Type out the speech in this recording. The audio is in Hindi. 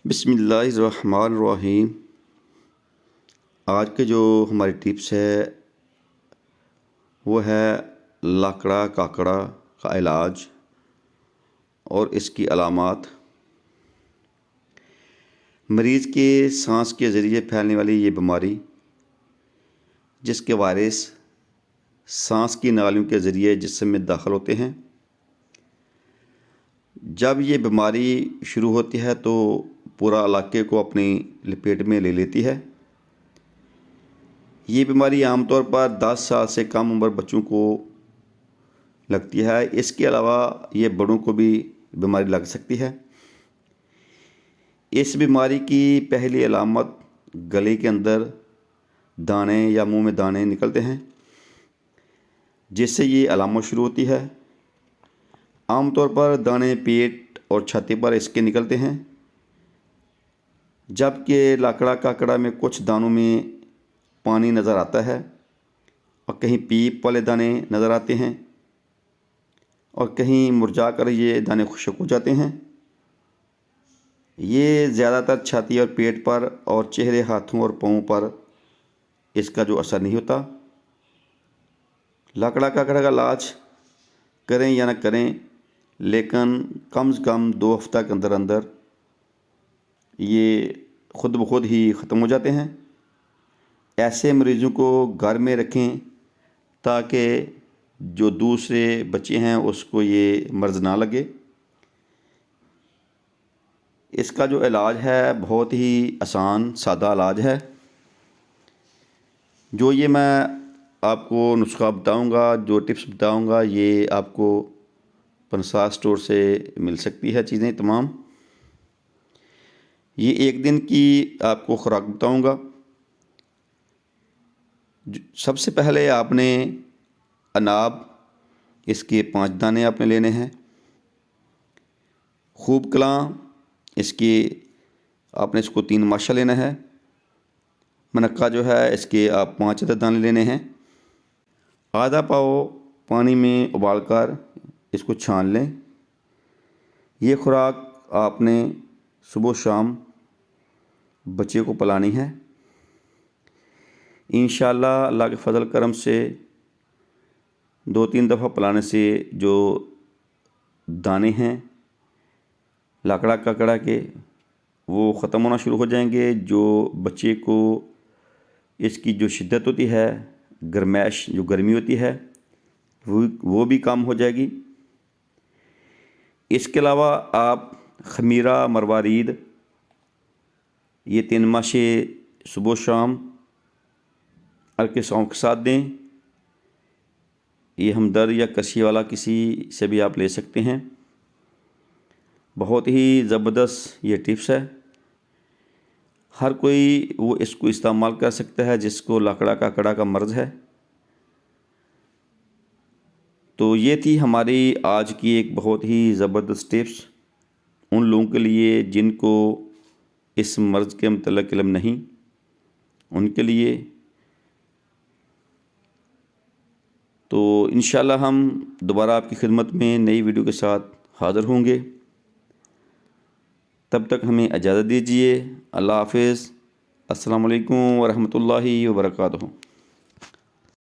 बिस्मिल्लाहिर्रहमानिर्रहीम। आज के जो हमारी टिप्स है वो है लाकड़ा काकड़ा का इलाज और इसकी अलामात। मरीज़ के सांस के ज़रिए फैलने वाली ये बीमारी, जिसके वायरस सांस की नालियों के ज़रिए जिस्म में दाखिल होते हैं। जब ये बीमारी शुरू होती है तो पूरा इलाके को अपनी लपेट में ले लेती है। ये बीमारी आमतौर पर 10 साल से कम उम्र बच्चों को लगती है। इसके अलावा ये बड़ों को भी बीमारी लग सकती है। इस बीमारी की पहली अलामत गले के अंदर दाने या मुंह में दाने निकलते हैं, जिससे ये अलामत शुरू होती है। आमतौर पर दाने पेट और छाती पर इसके निकलते हैं, जबकि लाकड़ा काकड़ा में कुछ दानों में पानी नज़र आता है और कहीं पीप वाले दाने नज़र आते हैं और कहीं मुरझा कर ये दाने खुश्क हो जाते हैं। ये ज़्यादातर छाती और पेट पर और चेहरे, हाथों और पाँवों पर इसका जो असर नहीं होता। लाकड़ा काकड़ा का इलाज करें या ना करें, लेकिन कम से कम 2 हफ्ता के अंदर अंदर ये खुद ब खुद ही ख़त्म हो जाते हैं। ऐसे मरीज़ों को घर में रखें ताकि जो दूसरे बच्चे हैं उसको ये मर्ज़ ना लगे। इसका जो इलाज है बहुत ही आसान सादा इलाज है। जो ये मैं आपको नुस्खा बताऊंगा, जो टिप्स बताऊंगा, ये आपको पंसार स्टोर से मिल सकती है चीज़ें तमाम। ये 1 दिन की आपको खुराक बताऊंगा। सबसे पहले आपने अनाब, इसके 5 दाने आपने लेने हैं। खूब कलां, इसके आपने इसको 3 माशा लेना है। मनक्का जो है इसके आप 5 अदद दाने लेने हैं। आधा पाव पानी में उबाल कर इसको छान लें। ये खुराक आपने सुबह शाम बच्चे को पिलानी है। इंशाअल्लाह अल्लाह के फ़ज़ल करम से 2-3 दफ़ा पिलाने से जो दाने हैं लाकड़ा काकड़ा के वो ख़त्म होना शुरू हो जाएंगे। जो बच्चे को इसकी जो शिद्दत होती है, गर्मैश जो गर्मी होती है, वो भी कम हो जाएगी। इसके अलावा आप खमीरा, मरवारीद, ये 3 माशे सुबह शाम हल्के सौंफ के साथ दें। ये हमदर्द या कसी वाला किसी से भी आप ले सकते हैं। बहुत ही ज़बरदस्त ये टिप्स है। हर कोई वो इसको इस्तेमाल कर सकता है जिसको लाकड़ा काकड़ा का मर्ज़ है। तो ये थी हमारी आज की एक बहुत ही ज़बरदस्त टिप्स उन लोगों के लिए जिनको इस मर्ज़ के मतलब इल्म नहीं, उनके लिए। तो इंशाल्लाह हम दोबारा आपकी खिदमत में नई वीडियो के साथ हाज़िर होंगे। तब तक हमें इजाज़त दीजिए। अल्लाह हाफ़िज़। अस्सलामु अलैकुम व रहमतुल्लाहि व बरकातुहू।